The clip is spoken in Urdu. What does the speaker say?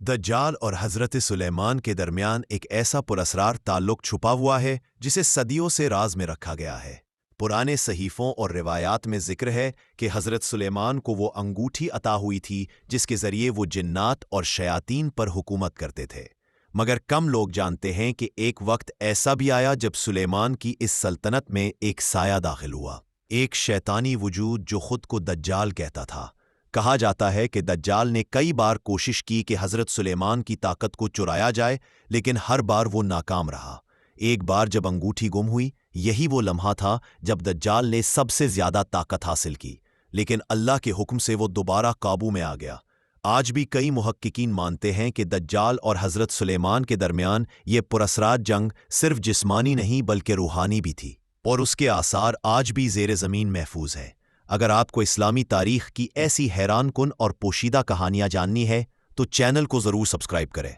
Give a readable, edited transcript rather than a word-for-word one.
دجال اور حضرت سلیمان کے درمیان ایک ایسا پراسرار تعلق چھپا ہوا ہے جسے صدیوں سے راز میں رکھا گیا ہے۔ پرانے صحیفوں اور روایات میں ذکر ہے کہ حضرت سلیمان کو وہ انگوٹھی عطا ہوئی تھی جس کے ذریعے وہ جنات اور شیاطین پر حکومت کرتے تھے، مگر کم لوگ جانتے ہیں کہ ایک وقت ایسا بھی آیا جب سلیمان کی اس سلطنت میں ایک سایہ داخل ہوا، ایک شیطانی وجود جو خود کو دجال کہتا تھا۔ کہا جاتا ہے کہ دجال نے کئی بار کوشش کی کہ حضرت سلیمان کی طاقت کو چرایا جائے، لیکن ہر بار وہ ناکام رہا۔ ایک بار جب انگوٹھی گم ہوئی، یہی وہ لمحہ تھا جب دجال نے سب سے زیادہ طاقت حاصل کی، لیکن اللہ کے حکم سے وہ دوبارہ قابو میں آ گیا۔ آج بھی کئی محققین مانتے ہیں کہ دجال اور حضرت سلیمان کے درمیان یہ پراسرار جنگ صرف جسمانی نہیں بلکہ روحانی بھی تھی، اور اس کے آثار آج بھی زیر زمین محفوظ ہیں۔ اگر آپ کو اسلامی تاریخ کی ایسی حیران کن اور پوشیدہ کہانیاں جاننی ہے تو چینل کو ضرور سبسکرائب کریں۔